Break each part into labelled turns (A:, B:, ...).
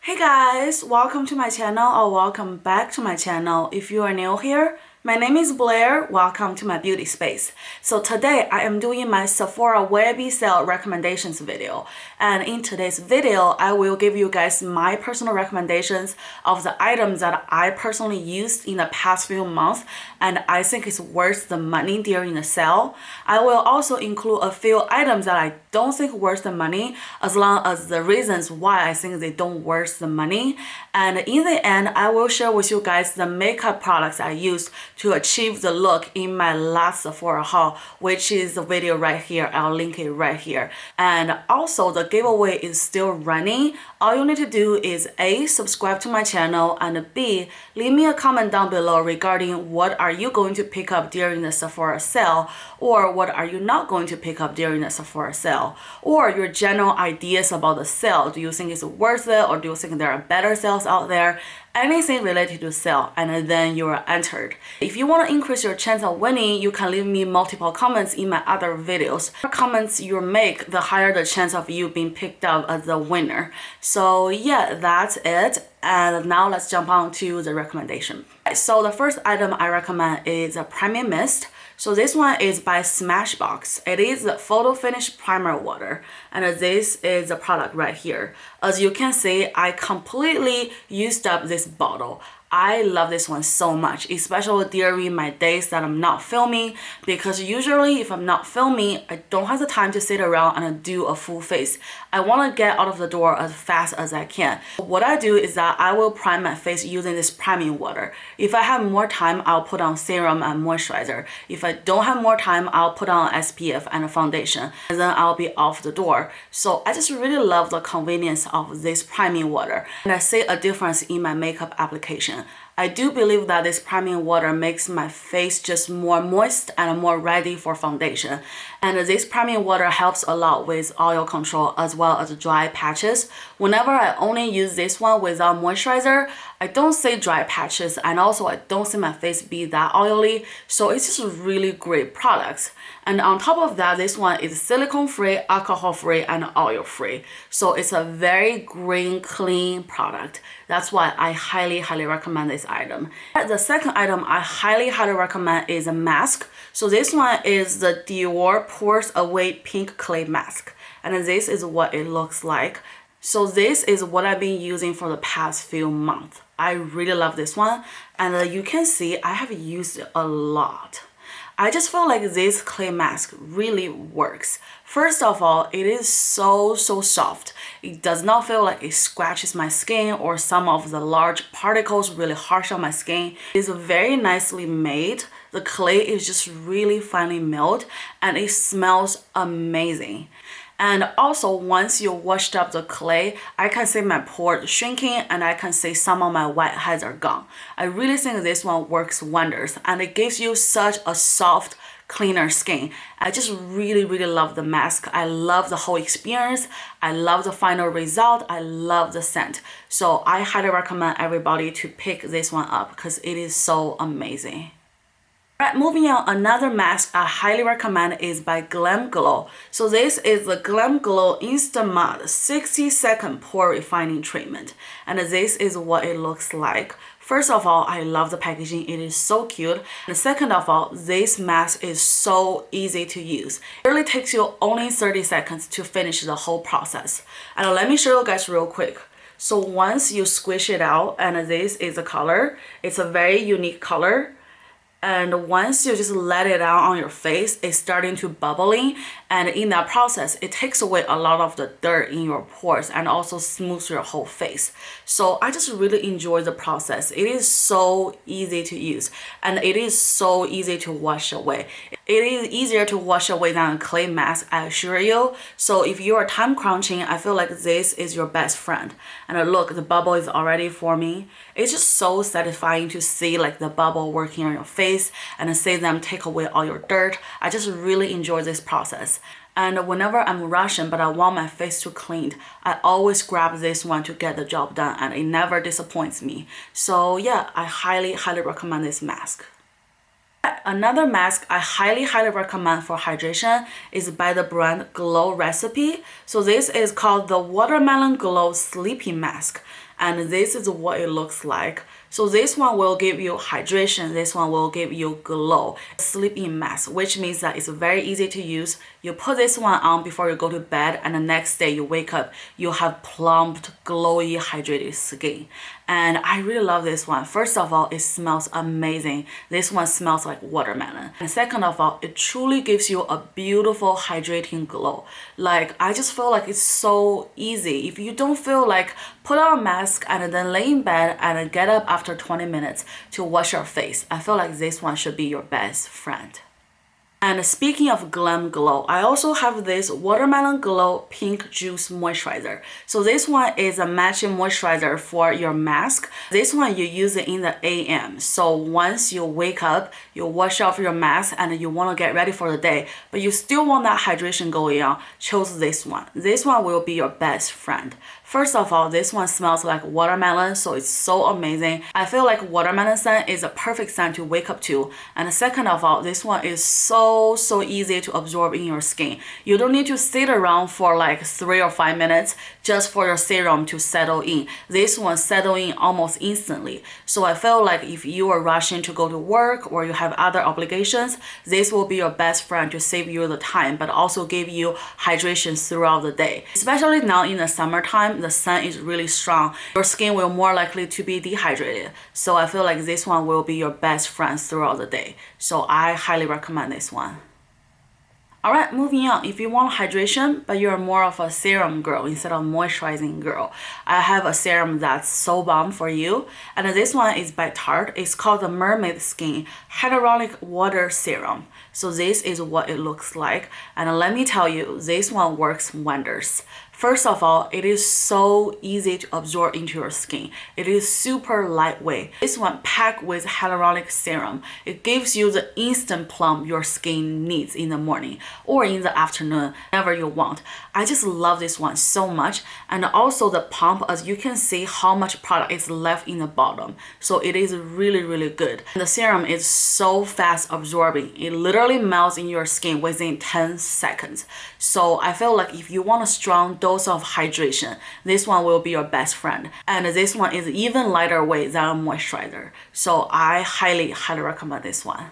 A: Hey guys, welcome to my channel or welcome back to my channel. If you are new here, my name is Blair. Welcome to my beauty space. So today I am doing my Sephora Sale recommendations video. And in today's video, I will give you guys my personal recommendations of the items that I personally used in the past few months and I think it's worth the money during the sale. I will also include a few items that I don't think worth the money as long as the reasons why I think they don't worth the money. And in the end, I will share with you guys the makeup products I used to achieve the look in my last Sephora haul, which is the video right here. I'll link it right here. And also the giveaway is still running. All you need to do is A, subscribe to my channel, and B, leave me a comment down below regarding what are you going to pick up during the Sephora sale, or what are you not going to pick up during the Sephora sale, or your general ideas about the sale. Do you think it's worth it, or do you think there are better sales out there? Anything related to sale, and then you are entered. If you want to increase your chance of winning, you can leave me multiple comments in my other videos. The more comments you make, the higher the chance of you being picked up as the winner. So yeah, that's it. And now let's jump on to the recommendation. So the first item I recommend is a Primer Mist. So this one is by Smashbox. It is the Photo Finish Primer Water. And this is the product right here. As you can see, I completely used up this bottle. I love this one so much, especially during my days that I'm not filming, because usually if I'm not filming, I don't have the time to sit around and do a full face. I want to get out of the door as fast as I can. What I do is that I will prime my face using this priming water. If I have more time, I'll put on serum and moisturizer. If I don't have more time, I'll put on SPF and a foundation, and then I'll be off the door. So I just really love the convenience of this priming water, and I see a difference in my makeup application. I do believe that this priming water makes my face just more moist and more ready for foundation. And this priming water helps a lot with oil control as well as dry patches. Whenever I only use this one without moisturizer, I don't see dry patches, and also I don't see my face be that oily. So it's just a really great product. And on top of that, this one is silicone-free, alcohol-free, and oil-free. So it's a very green, clean product. That's why I highly recommend this item. The second item I highly recommend is a mask. So this one is the Dior Pores Away Pink Clay Mask. And this is what it looks like. So this is what I've been using for the past few months. I really love this one. And you can see I have used it a lot. I just feel like this clay mask really works. First of all, it is so soft. It does not feel like it scratches my skin or some of the large particles really harsh on my skin. It's very nicely made. The clay is just really finely milled and it smells amazing. And also, once you washed up the clay, I can see my pores shrinking and I can see some of my whiteheads are gone. I really think this one works wonders and it gives you such a soft, cleaner skin. I just really love the mask. I love the whole experience. I love the final result. I love the scent. So I highly recommend everybody to pick this one up because it is so amazing. Alright, moving on, another mask I highly recommend is by Glam Glow. So this is the Glam Glow Instant Matte 60-second Pore Refining Treatment. And this is what it looks like. First of all, I love the packaging. It is so cute. And second of all, this mask is so easy to use. It really takes you only 30 seconds to finish the whole process. And let me show you guys real quick. So once you squish it out, and this is the color. It's a very unique color. And once you just let it out on your face, it's starting to bubbling, and in that process it takes away a lot of the dirt in your pores and also smooths your whole face. So I just really enjoy the process. It is so easy to use and it is so easy to wash away. It is easier to wash away than a clay mask, I assure you. So if you are time crunching, I feel like this is your best friend. And look, the bubble is already forming. It's just so satisfying to see like the bubble working on your face and see them take away all your dirt. I just really enjoy this process. And whenever I'm rushing but I want my face to clean, I always grab this one to get the job done and it never disappoints me. So yeah, I highly recommend this mask. Another mask I highly recommend for hydration is by the brand Glow Recipe. So this is called the Watermelon Glow Sleeping Mask. and this is what it looks like. So this one will give you hydration, this one will give you glow. Sleep-in mask, which means that it's very easy to use. You put this one on before you go to bed, and the next day you wake up, you have plumped, glowy, hydrated skin. And I really love this one. First of all, it smells amazing. This one smells like watermelon. And second of all, it truly gives you a beautiful hydrating glow. Like, I just feel like it's so easy. If you don't feel like put on a mask and then lay in bed and get up after 20 minutes to wash your face, I feel like this one should be your best friend. And speaking of glam glow, I also have this watermelon glow pink juice moisturizer. So this one is a matching moisturizer for your mask. This one you use it in the AM. So once you wake up, you wash off your mask and you want to get ready for the day, but you still want that hydration going on, choose this one. This one will be your best friend. First of all, this one smells like watermelon, so it's so amazing. I feel like watermelon scent is a perfect scent to wake up to. And second of all, this one is so easy to absorb in your skin. You don't need to sit around for like 3 or 5 minutes just for your serum to settle in. This one settle in almost instantly. So I feel like if you are rushing to go to work or you have other obligations, this will be your best friend to save you the time, but also give you hydration throughout the day. Especially now in the summertime, the sun is really strong. Your skin will more likely to be dehydrated. So I feel like this one will be your best friend throughout the day. So I highly recommend this one. Alright, moving on. If you want hydration, but you're more of a serum girl instead of moisturizing girl, I have a serum that's so bomb for you. And this one is by Tarte. It's called the Mermaid Skin Hyaluronic Water Serum. So this is what it looks like. And let me tell you, this one works wonders. First of all, it is so easy to absorb into your skin. It is super lightweight. This one packed with hyaluronic serum. It gives you the instant plump your skin needs in the morning or in the afternoon, whenever you want. I just love this one so much. And also the pump, as you can see how much product is left in the bottom. So it is really good. And the serum is so fast absorbing. It literally melts in your skin within 10 seconds. So I feel like if you want a strong dose of hydration, this one will be your best friend. And this one is even lighter weight than a moisturizer. So I highly recommend this one.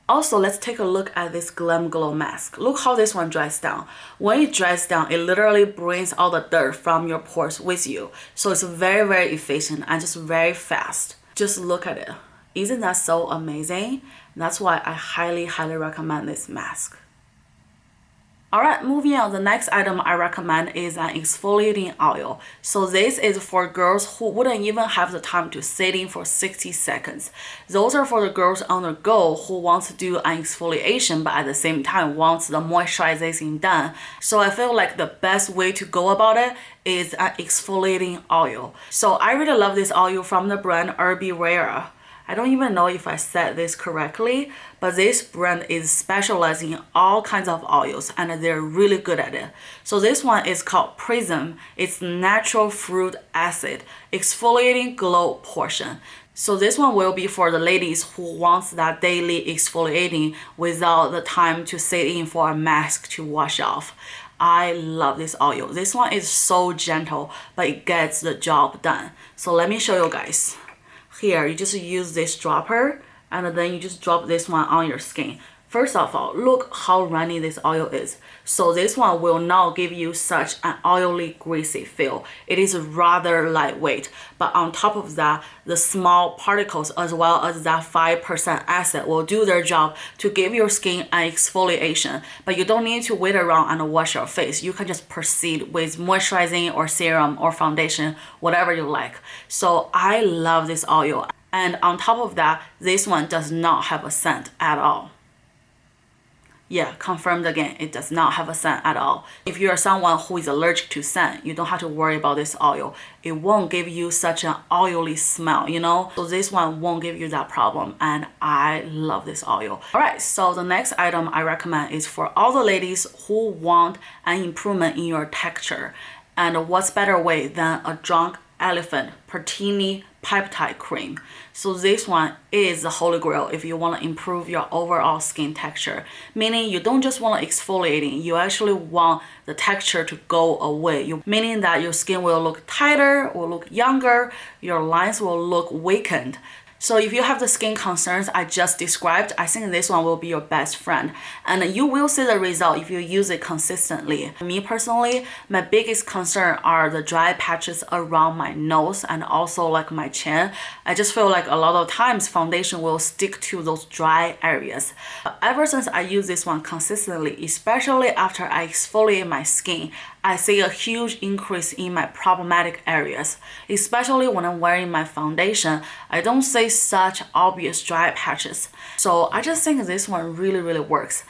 A: Also, let's take a look at this Glam Glow mask. Look how this one dries down. When it dries down, it literally brings all the dirt from your pores with you. So it's very efficient and just very fast. Just look at it. Isn't that so amazing? That's why I highly recommend this mask. Alright, moving on, the next item I recommend is an exfoliating oil. So this is for girls who wouldn't even have the time to sit in for 60 seconds. Those are for the girls on the go who want to do an exfoliation but at the same time wants the moisturization done. So I feel like the best way to go about it is an exfoliating oil. So I really love this oil from the brand Herbivora. I don't even know if I said this correctly, but this brand is specializing in all kinds of oils and they're really good at it. So this one is called Prism. It's natural fruit acid exfoliating glow portion. So this one will be for the ladies who wants that daily exfoliating without the time to sit in for a mask to wash off. I love this oil. This one is so gentle, but it gets the job done. So let me show you guys. Here, you just use this dropper and then you just drop this one on your skin. First of all, look how runny this oil is. So this one will not give you such an oily, greasy feel. It is rather lightweight, but on top of that, the small particles as well as that 5% acid will do their job to give your skin an exfoliation. But you don't need to wait around and wash your face. You can just proceed with moisturizing or serum or foundation, whatever you like. So I love this oil. And on top of that, this one does not have a scent at all. Yeah, confirmed again, it does not have a scent at all. If you are someone who is allergic to scent, you don't have to worry about this oil. It won't give you such an oily smell, you know? So this one won't give you that problem, and I love this oil. Alright, so the next item I recommend is for all the ladies who want an improvement in your texture. And what's better way than a drunk elephant Pertini peptide cream. So this one is the holy grail if you want to improve your overall skin texture, meaning you don't just want exfoliating, you actually want the texture to go away, meaning that your skin will look tighter, will look younger, your lines will look weakened. So if you have the skin concerns I just described, I think this one will be your best friend. And you will see the result if you use it consistently. Me personally, my biggest concern are the dry patches around my nose and also like my chin. I just feel like a lot of times foundation will stick to those dry areas. Ever since I use this one consistently, especially after I exfoliate my skin, I see a huge increase in my problematic areas. Especially when I'm wearing my foundation, I don't see such obvious dry patches. So I just think this one really works.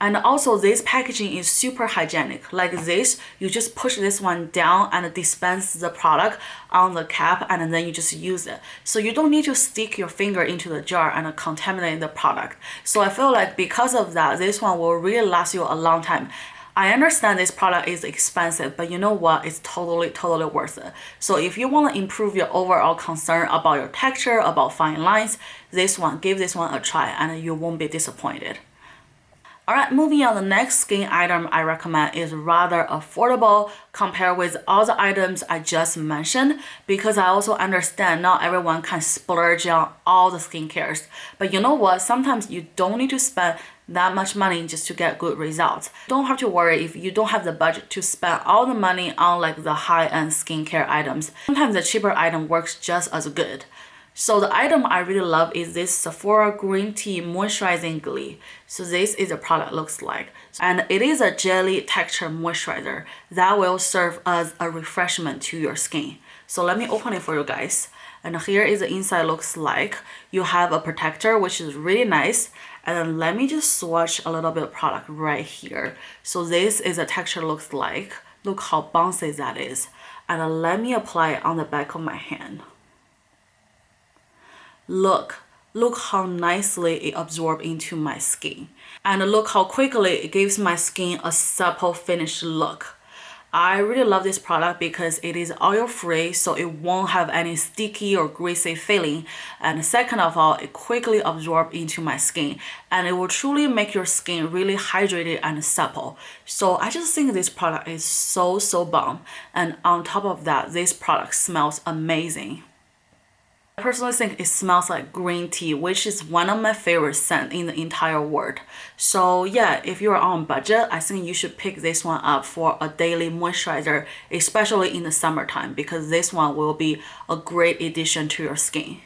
A: And also this packaging is super hygienic. Like this, you just push this one down and dispense the product on the cap and then you just use it. So you don't need to stick your finger into the jar and contaminate the product. So I feel like because of that, this one will really last you a long time. I understand this product is expensive, but you know what? It's totally worth it. So if you want to improve your overall concern about your texture, about fine lines, give this one a try and you won't be disappointed. Alright, moving on, the next skin item I recommend is rather affordable compared with all the items I just mentioned, because I also understand not everyone can splurge on all the skincares. But you know what? Sometimes you don't need to spend that much money just to get good results. Don't have to worry if you don't have the budget to spend all the money on like the high-end skincare items. Sometimes the cheaper item works just as good. So the item I really love is this Sephora Green Tea Moisturizing Glee. So this is a product looks like. And it is a jelly texture moisturizer that will serve as a refreshment to your skin. So let me open it for you guys. And here is the inside looks like. You have a protector, which is really nice. And then let me just swatch a little bit of product right here. So this is a texture looks like. Look how bouncy that is. And then let me apply it on the back of my hand. Look how nicely it absorbs into my skin. And look how quickly it gives my skin a supple finished look. I really love this product because it is oil free, so it won't have any sticky or greasy feeling. And second of all, it quickly absorbs into my skin and it will truly make your skin really hydrated and supple. So I just think this product is so bomb. And on top of that, this product smells amazing. I personally think it smells like green tea, which is one of my favorite scents in the entire world. So yeah, if you're on budget, I think you should pick this one up for a daily moisturizer, especially in the summertime, because this one will be a great addition to your skin.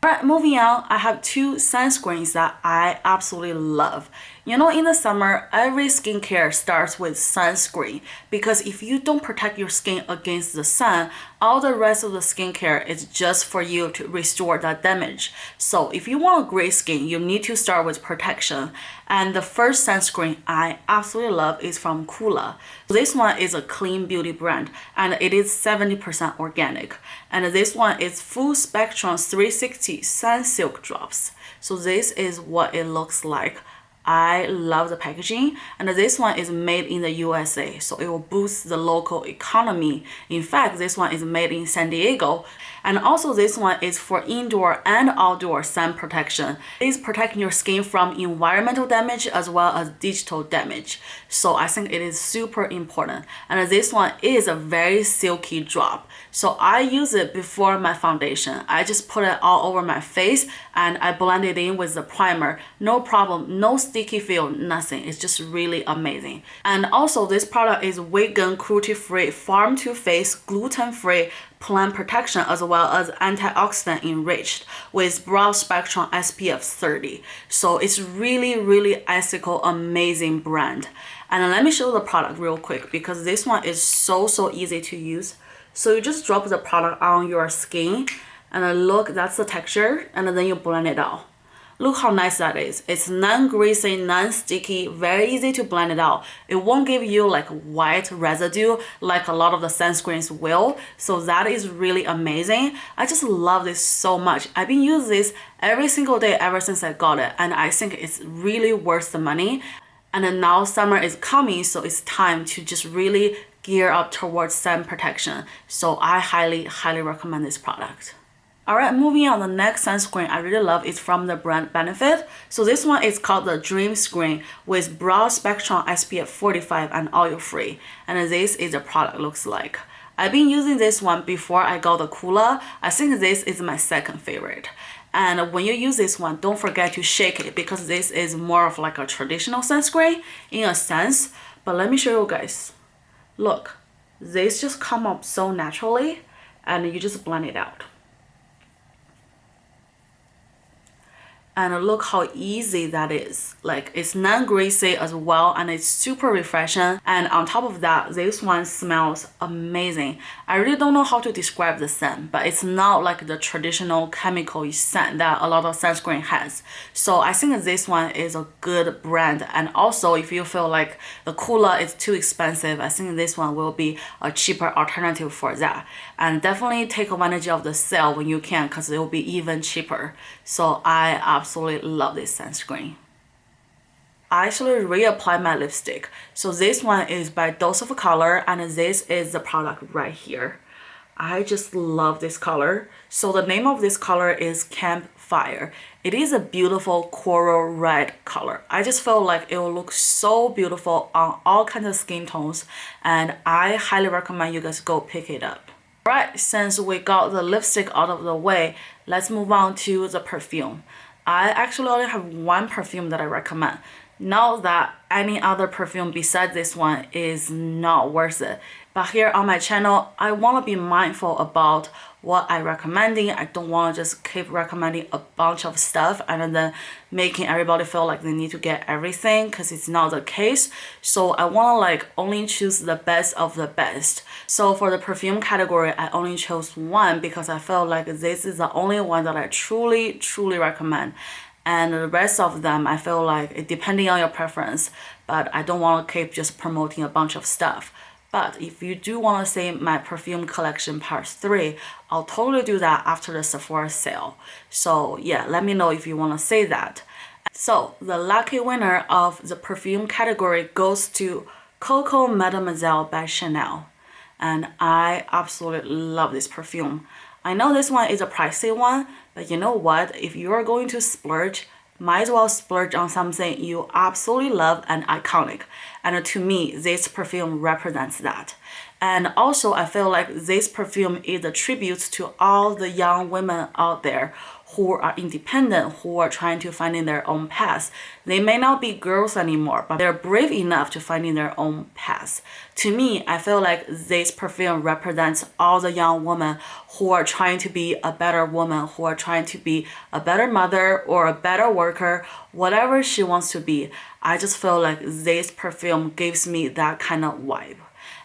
A: Alright, moving on, I have two sunscreens that I absolutely love. You know, in the summer, every skincare starts with sunscreen, because if you don't protect your skin against the sun, all the rest of the skincare is just for you to restore that damage. So if you want a great skin, you need to start with protection. And the first sunscreen I absolutely love is from Kula. This one is a clean beauty brand and it is 70% organic. And this one is full spectrum 360 sun silk drops. So this is what it looks like. I love the packaging, and this one is made in the USA, so it will boost the local economy. In fact, this one is made in San Diego, and also this one is for indoor and outdoor sun protection. It is protecting your skin from environmental damage as well as digital damage. So I think it is super important. And this one is a very silky drop. So I use it before my foundation. I just put it all over my face and I blend it in with the primer. No problem, no sticky feel, nothing. It's just really amazing. And also this product is vegan, cruelty-free, farm-to-face, gluten-free, plant protection as well as antioxidant enriched with broad spectrum SPF 30. So it's really ethical, amazing brand. And let me show the product real quick because this one is so easy to use. So you just drop the product on your skin and then look, that's the texture, and then you blend it out. Look how nice that is. It's non-greasy, non-sticky, very easy to blend it out. It won't give you like white residue like a lot of the sunscreens will. So that is really amazing. I just love this so much. I've been using this every single day ever since I got it, and I think it's really worth the money. And then now summer is coming, so it's time to just really gear up towards sun protection. So I highly recommend this product. Alright, moving on, the next sunscreen I really love is from the brand Benefit. So this one is called the Dream Screen with broad spectrum SPF 45 and oil free. And this is the product looks like. I've been using this one before I got the cooler. I think this is my second favorite. And when you use this one, don't forget to shake it because this is more of like a traditional sunscreen in a sense. But let me show you guys. Look, this just come up so naturally and you just blend it out. And look how easy that is. Like, it's non-greasy as well, and it's super refreshing. And on top of that, this one smells amazing. I really don't know how to describe the scent, but it's not like the traditional chemical scent that a lot of sunscreen has. So I think this one is a good brand. And also, if you feel like the cooler is too expensive, I think this one will be a cheaper alternative for that. And definitely take advantage of the sale when you can, because it will be even cheaper. So I absolutely love this sunscreen. I actually reapplied my lipstick. So this one is by Dose of Color, and this is the product right here. I just love this color. So the name of this color is Campfire. It is a beautiful coral red color. I just feel like it will look so beautiful on all kinds of skin tones, and I highly recommend you guys go pick it up. Alright, since we got the lipstick out of the way, let's move on to the perfume. I actually only have one perfume that I recommend. Not that any other perfume besides this one is not worth it. But here on my channel, I want to be mindful about what I'm recommending. I don't want to just keep recommending a bunch of stuff and then making everybody feel like they need to get everything, because it's not the case. So I want to like only choose the best of the best. So for the perfume category, I only chose one because I felt like this is the only one that I truly recommend. And the rest of them, I feel like, depending on your preference, but I don't want to keep just promoting a bunch of stuff. But if you do want to see my perfume collection part 3, I'll totally do that after the Sephora sale. So yeah, let me know if you want to see that. So the lucky winner of the perfume category goes to Coco Mademoiselle by Chanel. And I absolutely love this perfume. I know this one is a pricey one, but you know what? If you are going to splurge, might as well splurge on something you absolutely love and iconic. And to me, this perfume represents that. And also, I feel like this perfume is a tribute to all the young women out there who are independent, who are trying to find in their own path. They may not be girls anymore, but they're brave enough to find in their own path. To me, I feel like this perfume represents all the young women who are trying to be a better woman, who are trying to be a better mother or a better worker, whatever she wants to be. I just feel like this perfume gives me that kind of vibe.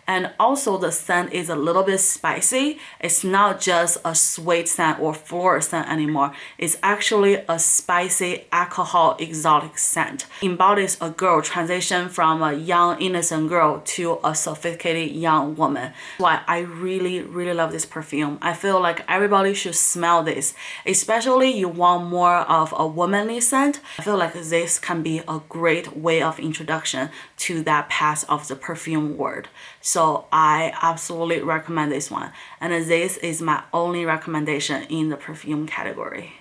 A: And also the scent is a little bit spicy. It's not just a sweet scent or floral scent anymore. It's actually a spicy alcohol exotic scent. Embodies a girl transition from a young innocent girl to a sophisticated young woman. That's why I really love this perfume. I feel like everybody should smell this. Especially you want more of a womanly scent. I feel like this can be a great way of introduction to that path of the perfume world. So I absolutely recommend this one. And this is my only recommendation in the perfume category.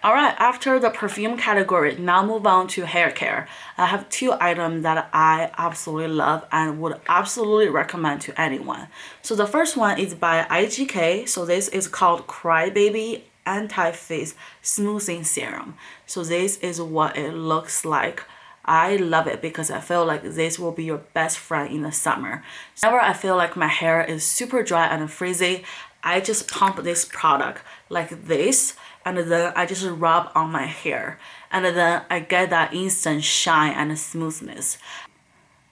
A: Alright, after the perfume category, now move on to hair care. I have 2 items that I absolutely love and would absolutely recommend to anyone. So the first one is by IGK. So this is called Crybaby Anti-Frizz Smoothing Serum. So this is what it looks like. I love it because I feel like this will be your best friend in the summer. Whenever I feel like my hair is super dry and frizzy, I just pump this product like this, and then I just rub on my hair, and then I get that instant shine and smoothness.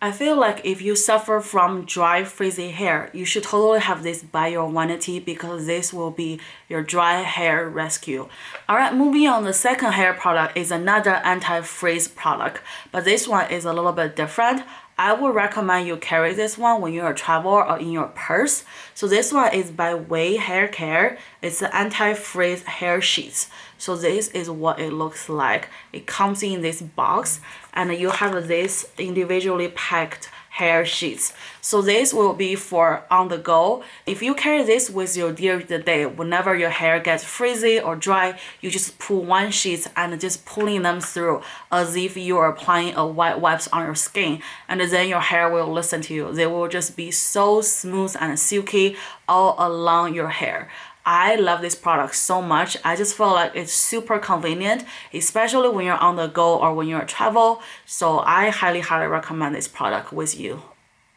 A: I feel like if you suffer from dry, frizzy hair, you should totally have this by your vanity because this will be your dry hair rescue. Alright, moving on, the second hair product is another anti-frizz product, but this one is a little bit different. I would recommend you carry this one when you're travel or in your purse. So this one is by Way Hair Care. It's an anti-frizz hair sheets. So this is what it looks like. It comes in this box and you have this individually packed hair sheets. So this will be for on the go. If you carry this with you during the day, whenever your hair gets frizzy or dry, you just pull one sheet and just pulling them through as if you are applying a wet wipes on your skin, and then your hair will listen to you. They will just be so smooth and silky all along your hair. I love this product so much. I just feel like it's super convenient, especially when you're on the go or when you're travel. So I highly recommend this product with you.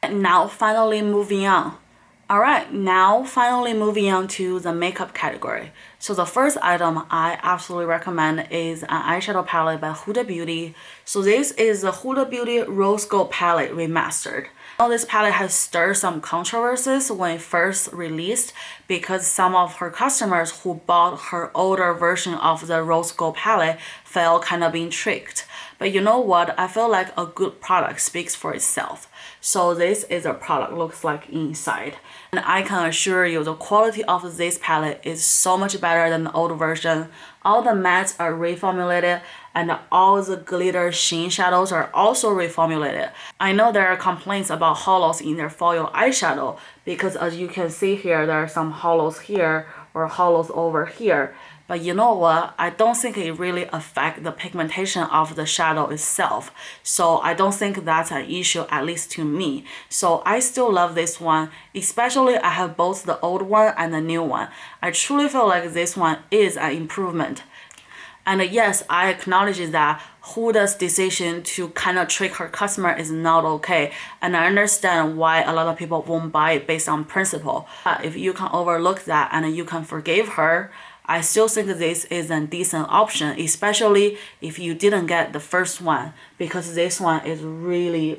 A: And now finally moving on. Alright, now finally moving on to the makeup category. So the first item I absolutely recommend is an eyeshadow palette by Huda Beauty. So this is the Huda Beauty Rose Gold Palette Remastered. Now this palette has stirred some controversies when it first released because some of her customers who bought her older version of the Rose Gold palette felt kind of being tricked. But you know what? I feel like a good product speaks for itself. So this is a product looks like inside. And I can assure you the quality of this palette is so much better than the old version. All the mattes are reformulated and all the glitter sheen shadows are also reformulated. I know there are complaints about hollows in their foil eyeshadow because as you can see here, there are some hollows here or hollows over here. But you know what? I don't think it really affects the pigmentation of the shadow itself. So I don't think that's an issue, at least to me. So I still love this one, especially I have both the old one and the new one. I truly feel like this one is an improvement. And yes, I acknowledge that Huda's decision to kind of trick her customer is not okay. And I understand why a lot of people won't buy it based on principle. But if you can overlook that and you can forgive her, I still think this is a decent option, especially if you didn't get the first one, because this one is really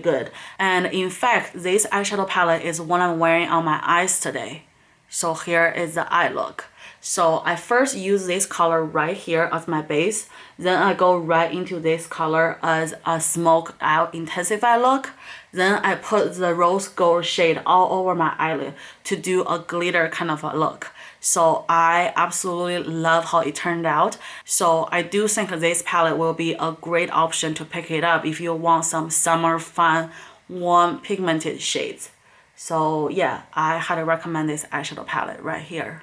A: good. And in fact, this eyeshadow palette is what I'm wearing on my eyes today. So here is the eye look. So I first use this color right here as my base. Then I go right into this color as a smoke out intensify look. Then I put the rose gold shade all over my eyelid to do a glitter kind of a look. So I absolutely love how it turned out. So I do think this palette will be a great option to pick it up if you want some summer fun, warm pigmented shades. So yeah, I highly recommend this eyeshadow palette right here.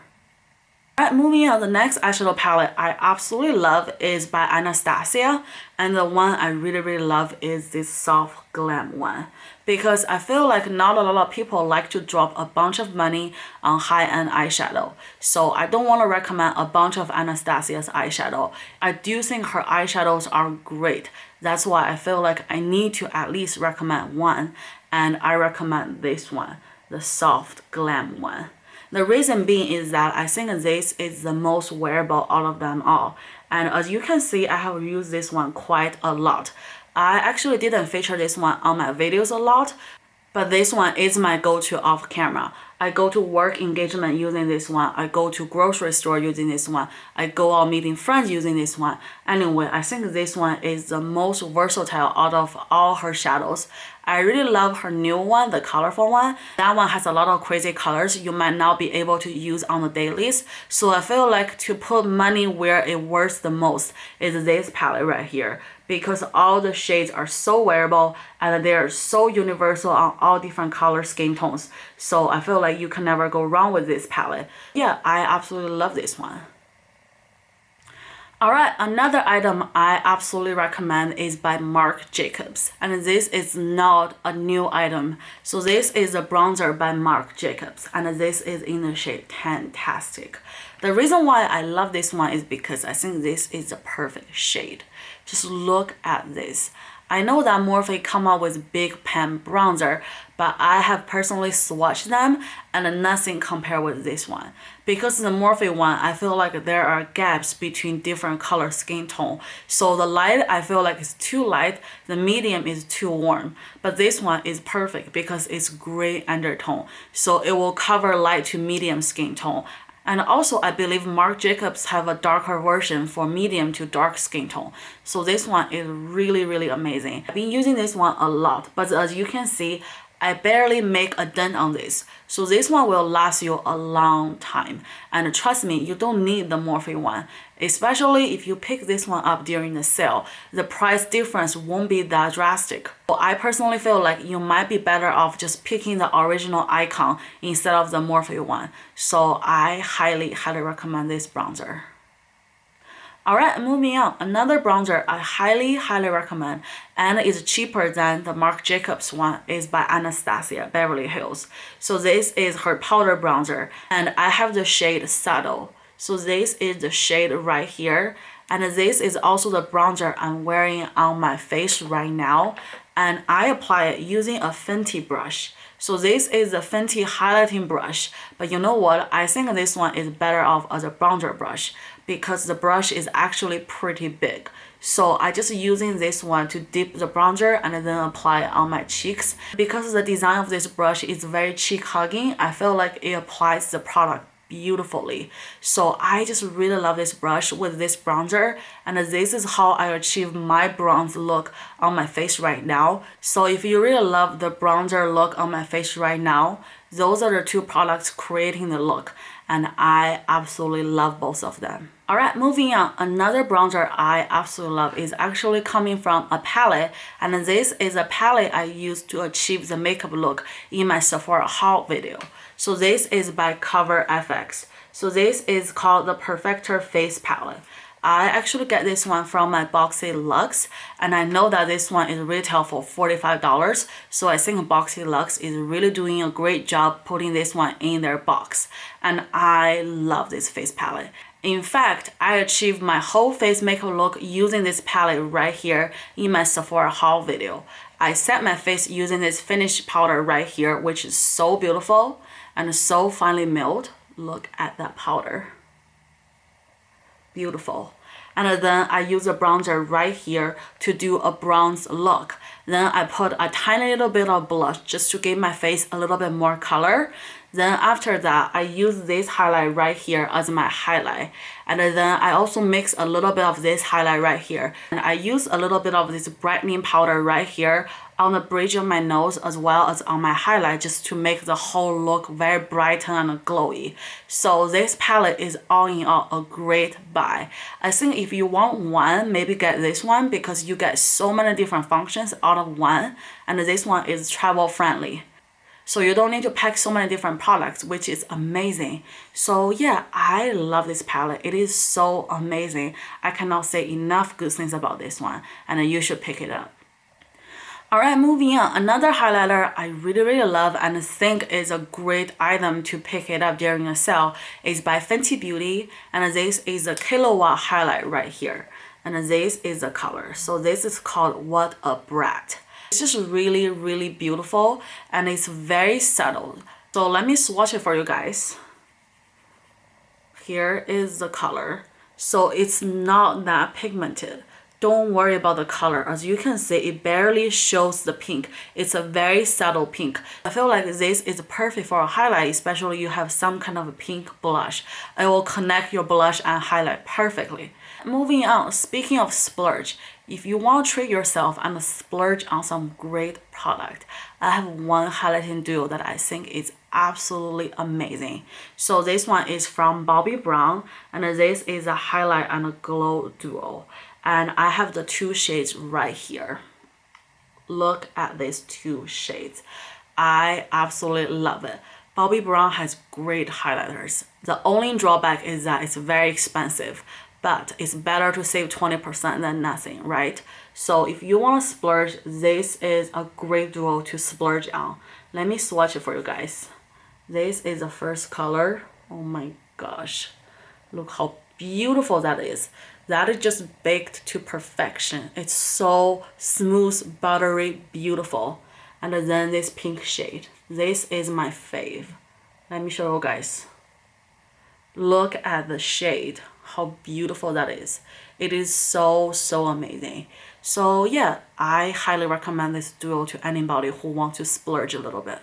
A: Alright, moving on, the next eyeshadow palette I absolutely love is by Anastasia, and the one I really love is this soft glam one, because I feel like not a lot of people like to drop a bunch of money on high-end eyeshadow. So I don't want to recommend a bunch of Anastasia's eyeshadow. I do think her eyeshadows are great. That's why I feel like I need to at least recommend one, and I recommend this one, the soft glam one. The reason being is that I think this is the most wearable out of them all. And as you can see, I have used this one quite a lot. I actually didn't feature this one on my videos a lot, but this one is my go-to off camera. I go to work engagement using this one. I go to grocery store using this one. I go out meeting friends using this one. Anyway, I think this one is the most versatile out of all her shadows. I really love her new one, the colorful one. That one has a lot of crazy colors you might not be able to use on the dailies. So I feel like to put money where it works the most is this palette right here, because all the shades are so wearable and they are so universal on all different color skin tones. So I feel like you can never go wrong with this palette. Yeah, I absolutely love this one. Alright, another item I absolutely recommend is by Marc Jacobs, and this is not a new item. So this is a bronzer by Marc Jacobs, and this is in the shade Fantastic. The reason why I love this one is because I think this is the perfect shade. Just look at this. I know that Morphe come out with big pan bronzer, but I have personally swatched them and nothing compared with this one. Because the Morphe one, I feel like there are gaps between different color skin tone. So the light, I feel like it's too light, the medium is too warm. But this one is perfect because it's gray undertone. So it will cover light to medium skin tone. And also, I believe Marc Jacobs have a darker version for medium to dark skin tone. So this one is really amazing. I've been using this one a lot, but as you can see, I barely make a dent on this. So this one will last you a long time. And trust me, you don't need the Morphe one. Especially if you pick this one up during the sale, the price difference won't be that drastic. So I personally feel like you might be better off just picking the original icon instead of the Morphe one. So I highly recommend this bronzer. Alright, moving on. Another bronzer I highly recommend and is cheaper than the Marc Jacobs one is by Anastasia Beverly Hills. So this is her powder bronzer and I have the shade Subtle. So this is the shade right here, and this is also the bronzer I'm wearing on my face right now, and I apply it using a Fenty brush. So this is the Fenty highlighting brush, but you know what? I think this one is better off as a bronzer brush because the brush is actually pretty big. So I just using this one to dip the bronzer and then apply it on my cheeks. Because the design of this brush is very cheek hugging, I feel like it applies the product beautifully. So I just really love this brush with this bronzer, and this is how I achieve my bronze look on my face right now. So if you really love the bronzer look on my face right now, those are the two products creating the look, and I absolutely love both of them. Alright, moving on. Another bronzer I absolutely love is actually coming from a palette, and this is a palette I used to achieve the makeup look in my Sephora haul video. So this is by Cover FX. So this is called the Perfector Face Palette. I actually get this one from my Boxy Luxe, and I know that this one is retail for $45. So I think Boxy Luxe is really doing a great job putting this one in their box. And I love this face palette. In fact, I achieved my whole face makeup look using this palette right here in my Sephora haul video. I set my face using this finished powder right here, which is so beautiful and so finely milled. Look at that powder. Beautiful. And then I use a bronzer right here to do a bronze look. Then I put a tiny little bit of blush just to give my face a little bit more color. Then after that, I use this highlight right here as my highlight. And then I also mix a little bit of this highlight right here. And I use a little bit of this brightening powder right here on the bridge of my nose as well as on my highlight, just to make the whole look very bright and glowy. So this palette is all in all a great buy. I think if you want one, maybe get this one because you get so many different functions out of one, and this one is travel friendly. So you don't need to pack so many different products, which is amazing. So yeah, I love this palette. It is so amazing. I cannot say enough good things about this one, and you should pick it up. Alright, moving on. Another highlighter I really love and think is a great item to pick it up during a sale is by Fenty Beauty, and this is a Kilowatt highlight right here. And this is the color. So this is called What a Brat. It's just really beautiful, and it's very subtle. So let me swatch it for you guys. Here is the color. So it's not that pigmented. Don't worry about the color. As you can see, it barely shows the pink. It's a very subtle pink. I feel like this is perfect for a highlight, especially you have some kind of a pink blush. It will connect your blush and highlight perfectly. Moving on, speaking of splurge, if you want to treat yourself and splurge on some great product, I have one highlighting duo that I think is absolutely amazing. So this one is from Bobbi Brown, and this is a highlight and a glow duo. And I have the two shades right here. Look at these two shades. I absolutely love it. Bobbi Brown has great highlighters. The only drawback is that it's very expensive, but it's better to save 20% than nothing, right? So if you want to splurge, this is a great duo to splurge on. Let me swatch it for you guys. This is the first color. Oh my gosh. Look how beautiful that is. That is just baked to perfection. It's so smooth, buttery, beautiful. And then this pink shade. This is my fave. Let me show you guys. Look at the shade. How beautiful that is. It is so amazing. So yeah, I highly recommend this duo to anybody who wants to splurge a little bit.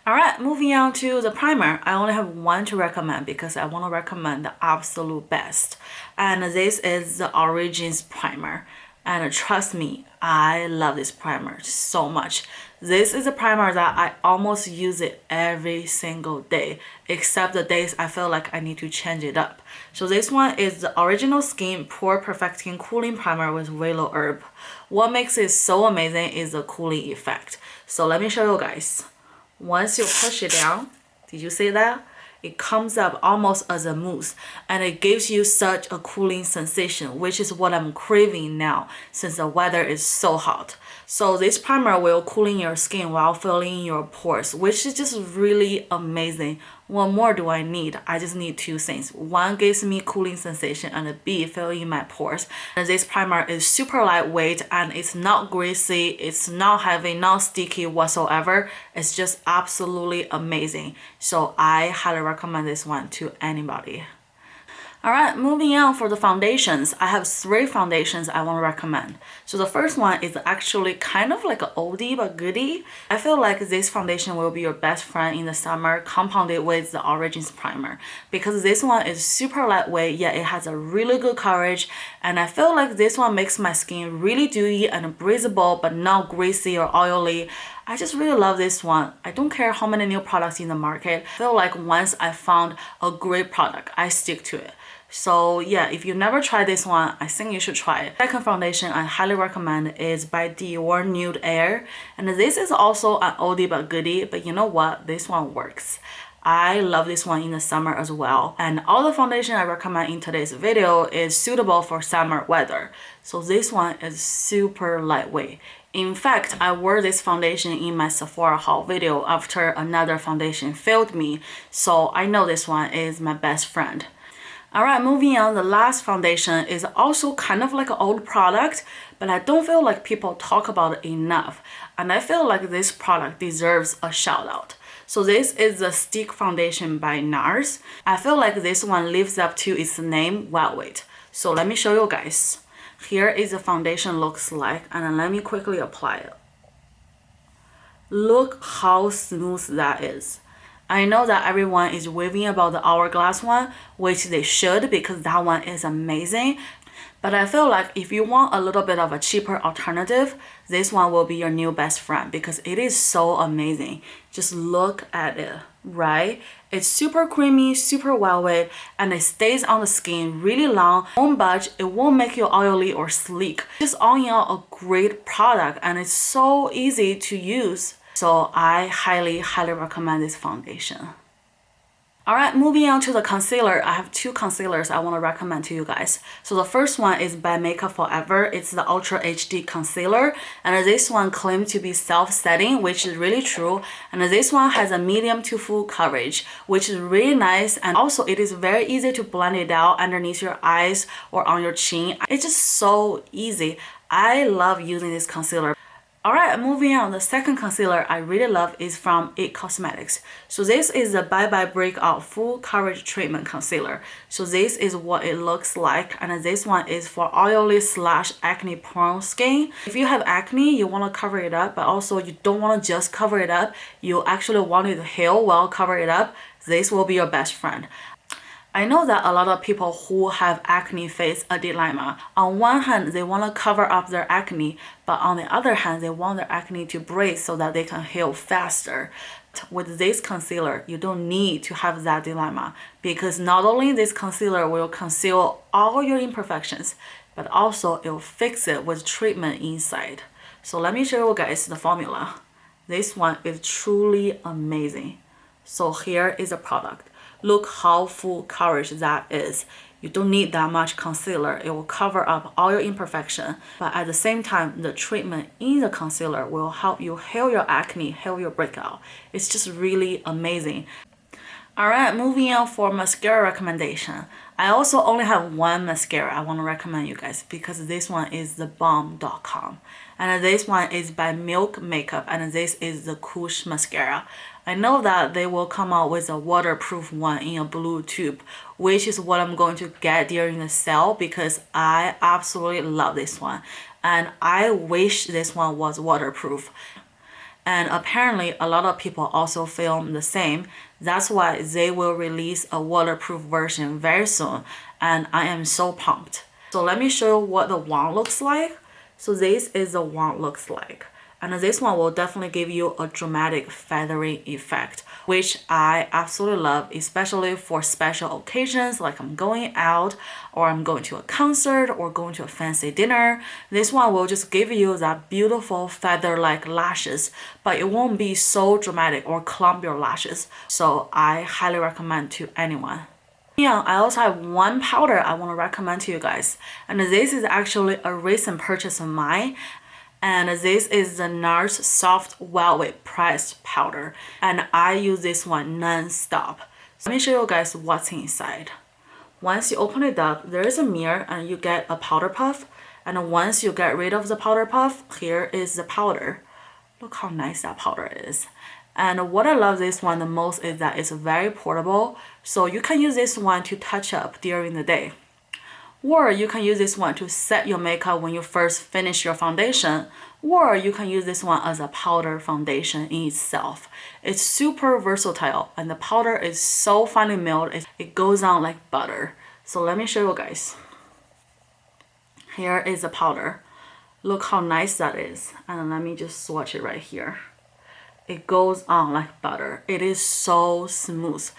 A: Alright, moving on to the primer. I only have one to recommend because I want to recommend the absolute best. And this is the Origins primer. And trust me, I love this primer so much. This is a primer that I almost use it every single day, except the days I feel like I need to change it up. So this one is the Original Skin Pore Perfecting Cooling Primer with Willow Herb. What makes it so amazing is the cooling effect. So let me show you guys. Once you push it down, did you see that? It comes up almost as a mousse, and it gives you such a cooling sensation, which is what I'm craving now since the weather is so hot. So this primer will cooling your skin while filling your pores, which is just really amazing. What more do I need? I just need two things. One gives me cooling sensation, and B, filling my pores. And this primer is super lightweight, and it's not greasy, it's not heavy, not sticky whatsoever. It's just absolutely amazing. So I highly recommend this one to anybody. Alright, moving on for the foundations. I have 3 foundations I want to recommend. So the first one is actually kind of like an oldie but goodie. I feel like this foundation will be your best friend in the summer, compounded with the Origins primer. Because this one is super lightweight, yet it has a really good coverage. And I feel like this one makes my skin really dewy and breathable, but not greasy or oily. I just really love this one. I don't care how many new products in the market. I feel like once I found a great product, I stick to it. So yeah, if you never tried this one, I think you should try it. Second foundation I highly recommend is by Dior Nude Air. And this is also an oldie but goodie, but you know what? This one works. I love this one in the summer as well. And all the foundation I recommend in today's video is suitable for summer weather. So this one is super lightweight. In fact, I wore this foundation in my Sephora haul video after another foundation failed me. So I know this one is my best friend. Alright, moving on, the last foundation is also kind of like an old product, but I don't feel like people talk about it enough. And I feel like this product deserves a shout out. So this is the Stick Foundation by Nars. I feel like this one lives up to its name, lightweight. So let me show you guys. Here is the foundation looks like, and then let me quickly apply it. Look how smooth that is. I know that everyone is raving about the Hourglass one, which they should because that one is amazing. But I feel like if you want a little bit of a cheaper alternative, this one will be your new best friend because it is so amazing. Just look at it, right? It's super creamy, super velvet, and it stays on the skin really long. It won't budge, it won't make you oily or sleek. Just all in all, a great product, and it's so easy to use. So I highly recommend this foundation. Alright, moving on to the concealer. I have 2 concealers I want to recommend to you guys. So the first one is by Makeup Forever. It's the Ultra HD Concealer. And this one claims to be self-setting, which is really true. And this one has a medium to full coverage, which is really nice. And also it is very easy to blend it out underneath your eyes or on your chin. It's just so easy. I love using this concealer. Alright, moving on, the second concealer I really love is from IT Cosmetics. So this is the Bye Bye Breakout Full Coverage Treatment Concealer. So this is what it looks like, and this one is for oily / acne prone skin. If you have acne, you want to cover it up, but also you don't want to just cover it up, you actually want it to heal while cover it up, this will be your best friend. I know that a lot of people who have acne face a dilemma. On one hand, they want to cover up their acne, but on the other hand, they want their acne to break so that they can heal faster. With this concealer, you don't need to have that dilemma because not only this concealer will conceal all your imperfections, but also it will fix it with treatment inside. So let me show you guys the formula. This one is truly amazing. So here is the product. Look how full coverage that is. You don't need that much concealer. It will cover up all your imperfection. But at the same time, the treatment in the concealer will help you heal your acne, heal your breakout. It's just really amazing. Alright, moving on for mascara recommendation. I also only have one mascara I want to recommend you guys because this one is the bomb.com. And this one is by Milk Makeup, and this is the Kush mascara. I know that they will come out with a waterproof one in a blue tube, which is what I'm going to get during the sale because I absolutely love this one. And I wish this one was waterproof. And apparently a lot of people also film the same. That's why they will release a waterproof version very soon. And I am so pumped. So let me show you what the wand looks like. So this is the one looks like. And this one will definitely give you a dramatic feathery effect, which I absolutely love, especially for special occasions like I'm going out or I'm going to a concert or going to a fancy dinner. This one will just give you that beautiful feather-like lashes, but it won't be so dramatic or clump your lashes. So I highly recommend to anyone. Yeah, I also have one powder I want to recommend to you guys, and this is actually a recent purchase of mine. And this is the Nars Soft Velvet Pressed Powder. And I use this one non-stop. So let me show you guys what's inside. Once you open it up, there is a mirror and you get a powder puff. And once you get rid of the powder puff, here is the powder. Look how nice that powder is. And what I love this one the most is that it's very portable. So you can use this one to touch up during the day. Or you can use this one to set your makeup when you first finish your foundation. Or you can use this one as a powder foundation in itself. It's super versatile and the powder is so finely milled, it goes on like butter. So let me show you guys. Here is the powder. Look how nice that is. And let me just swatch it right here. It goes on like butter. It is so smooth.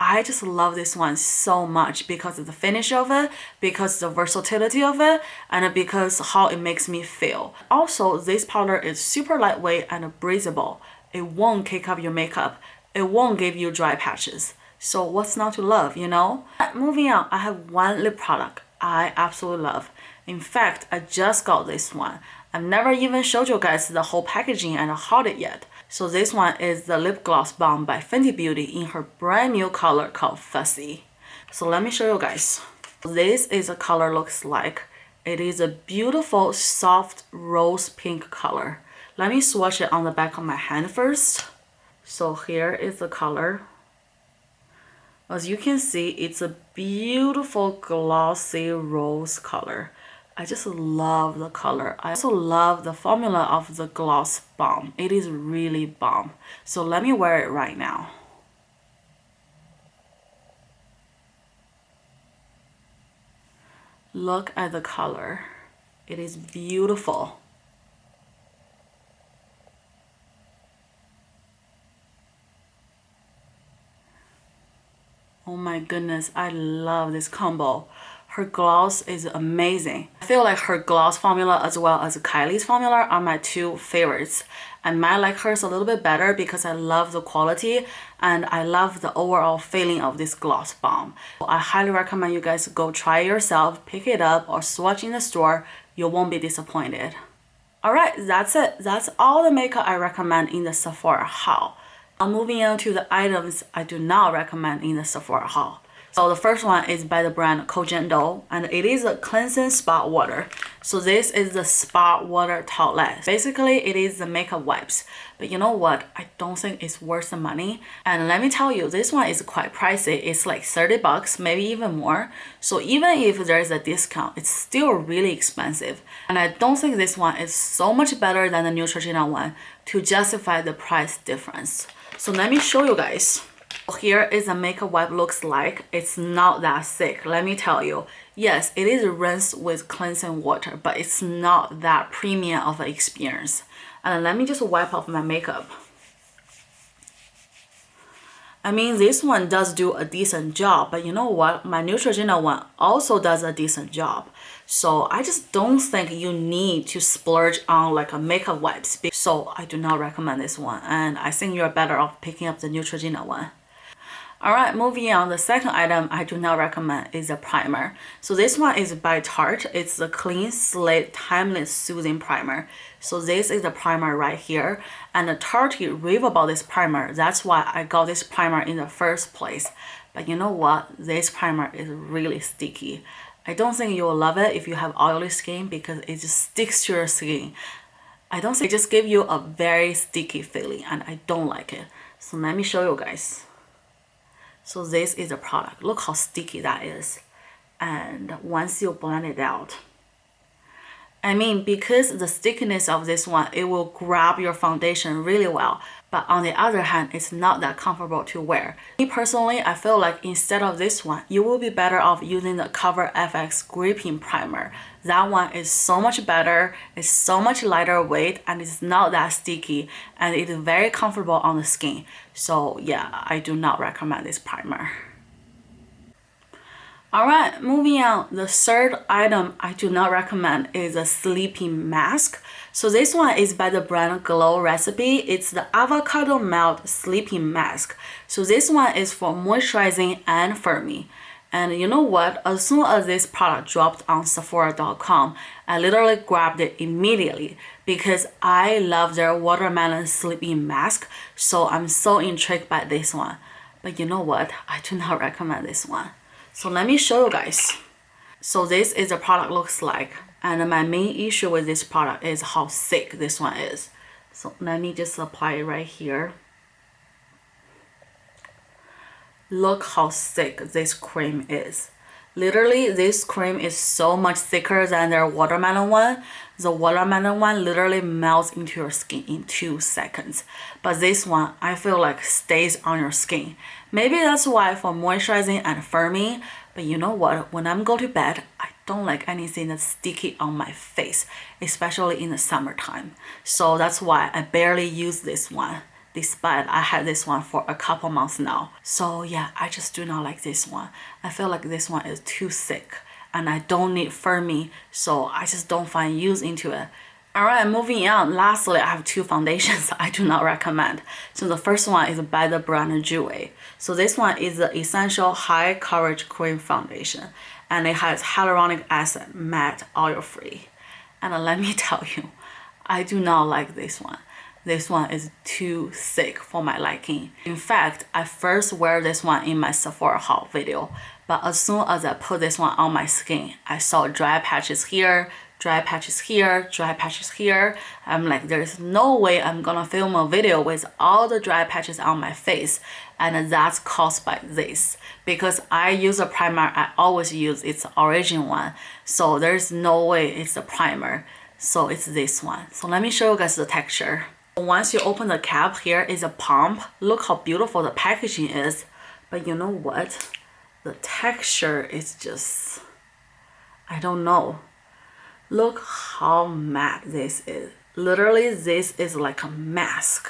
A: I just love this one so much because of the finish of it, because of the versatility of it, and because how it makes me feel. Also, this powder is super lightweight and breathable. It won't kick up your makeup. It won't give you dry patches. So what's not to love, you know? Moving on, I have one lip product I absolutely love. In fact, I just got this one. I've never even showed you guys the whole packaging and hauled it yet. So this one is the Lip Gloss Balm by Fenty Beauty in her brand new color called Fussy. So let me show you guys. This is a color looks like. It is a beautiful soft rose pink color. Let me swatch it on the back of my hand first. So here is the color. As you can see, it's a beautiful glossy rose color. I just love the color. I also love the formula of the gloss balm. It is really bomb. So let me wear it right now. Look at the color. It is beautiful. Oh my goodness, I love this combo. Her gloss is amazing. I feel like her gloss formula as well as Kylie's formula are my two favorites. I might like hers a little bit better because I love the quality and I love the overall feeling of this gloss balm. I highly recommend you guys go try it yourself, pick it up or swatch in the store. You won't be disappointed. Alright, that's it. That's all the makeup I recommend in the Sephora haul. Now moving on to the items I do not recommend in the Sephora haul. So the first one is by the brand Kojendo, and it is a cleansing spa water. So this is the spa water towelette. Basically, it is the makeup wipes. But you know what? I don't think it's worth the money. And let me tell you, this one is quite pricey. It's like 30 bucks, maybe even more. So even if there is a discount, it's still really expensive. And I don't think this one is so much better than the Neutrogena one to justify the price difference. So let me show you guys. Here is a makeup wipe looks like. It's not that thick, let me tell you. Yes, it is rinsed with cleansing water, but it's not that premium of an experience. And let me just wipe off my makeup. I mean, this one does do a decent job, but you know what? My Neutrogena one also does a decent job. So I just don't think you need to splurge on like a makeup wipes. So I do not recommend this one. And I think you're better off picking up the Neutrogena one. Alright, moving on, the second item I do not recommend is a primer. So this one is by Tarte. It's the Clean Slate Timeless Soothing Primer. So this is the primer right here. And the Tarte rave about this primer. That's why I got this primer in the first place. But you know what? This primer is really sticky. I don't think you'll love it if you have oily skin because it just sticks to your skin. I don't think it just gives you a very sticky feeling and I don't like it. So let me show you guys. So this is the product. Look how sticky that is. And once you blend it out, I mean, because the stickiness of this one, it will grab your foundation really well. But on the other hand, it's not that comfortable to wear. Me personally, I feel like instead of this one, you will be better off using the Cover FX Gripping Primer. That one is so much better, it's so much lighter weight, and it's not that sticky, and it is very comfortable on the skin. So yeah, I do not recommend this primer. Alright, moving on. The third item I do not recommend is a sleeping mask. So this one is by the brand Glow Recipe. It's the avocado melt sleeping mask. So this one is for moisturizing and firming. And you know what? As soon as this product dropped on Sephora.com, I literally grabbed it immediately because I love their watermelon sleeping mask. So I'm so intrigued by this one. But you know what? I do not recommend this one. So let me show you guys. So this is the product looks like. And my main issue with this product is how thick this one is. So let me just apply it right here. Look how thick this cream is. Literally, this cream is so much thicker than their watermelon one. The watermelon one literally melts into your skin in 2 seconds. But this one, I feel like stays on your skin. Maybe that's why for moisturizing and firming. But you know what? When I'm going to bed, I don't like anything that's sticky on my face, especially in the summertime. So that's why I barely use this one, despite I had this one for a couple months now. So yeah, I just do not like this one. I feel like this one is too thick and I don't need firming, so I just don't find use into it. Alright, moving on. Lastly, I have 2 foundations I do not recommend. So the first one is by the brand Jouer. So this one is the Essential High Coverage Cream Foundation. And it has hyaluronic acid matte oil free. And let me tell you, I do not like this one. This one is too thick for my liking. In fact, I first wear this one in my Sephora haul video, but as soon as I put this one on my skin, I saw dry patches here, dry patches here, dry patches here. I'm like, there's no way I'm gonna film a video with all the dry patches on my face, and that's caused by this. Because I use a primer, I always use its origin one, so there's no way it's a primer. So it's this one. So let me show you guys the texture. Once you open the cap, here is a pump. Look how beautiful the packaging is. But you know what? The texture is just, I don't know. Look how matte this is. Literally, this is like a mask.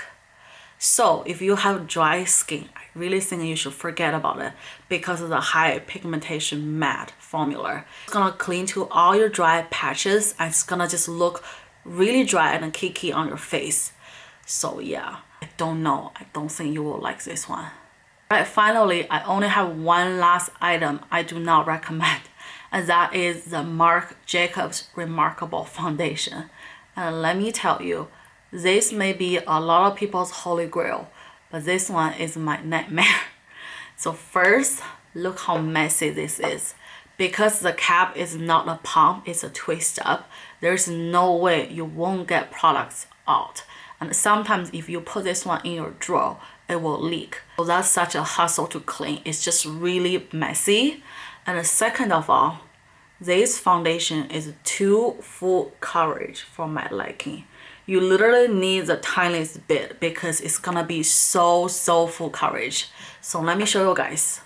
A: So if you have dry skin, I really think you should forget about it because of the high pigmentation matte formula. It's gonna clean to all your dry patches and it's gonna just look really dry and cakey on your face. So yeah, I don't know. I don't think you will like this one. Right, finally, I only have one last item I do not recommend, and that is the Marc Jacobs Remarkable Foundation. And let me tell you, this may be a lot of people's holy grail, but this one is my nightmare. So first, look how messy this is. Because the cap is not a pump, it's a twist up, there's no way you won't get products out. And sometimes if you put this one in your drawer, it will leak. So that's such a hassle to clean. It's just really messy. And second of all, this foundation is too full coverage for my liking. You literally need the tiniest bit because it's gonna be so full coverage. So let me show you guys.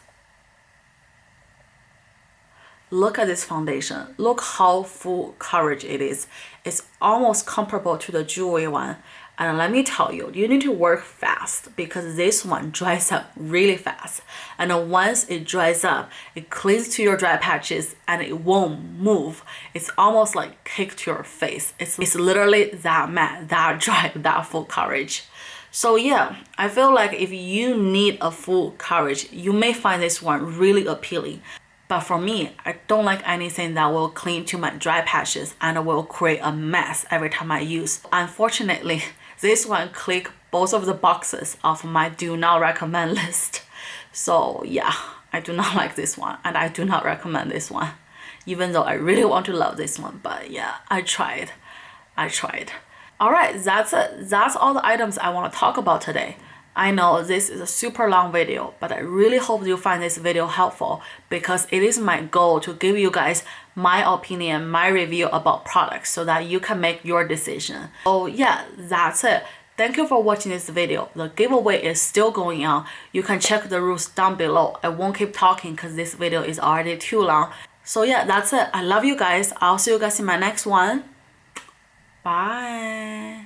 A: Look at this foundation. Look how full coverage it is. It's almost comparable to the Jouer one. And let me tell you, you need to work fast because this one dries up really fast. And once it dries up, it clings to your dry patches and it won't move. It's almost like cake to your face. It's literally that matte, that dry, that full coverage. So yeah, I feel like if you need a full coverage, you may find this one really appealing. But for me, I don't like anything that will cling to my dry patches and will create a mess every time I use. Unfortunately, this one click both of the boxes of my do not recommend list. So yeah, I do not like this one and I do not recommend this one. Even though I really want to love this one, but yeah, I tried. Alright, that's it. That's all the items I want to talk about today. I know this is a super long video, but I really hope you find this video helpful because it is my goal to give you guys my opinion, my review about products so that you can make your decision. So yeah, that's it. Thank you for watching this video. The giveaway is still going on. You can check the rules down below. I won't keep talking because this video is already too long. So yeah, that's it. I love you guys. I'll see you guys in my next one. Bye.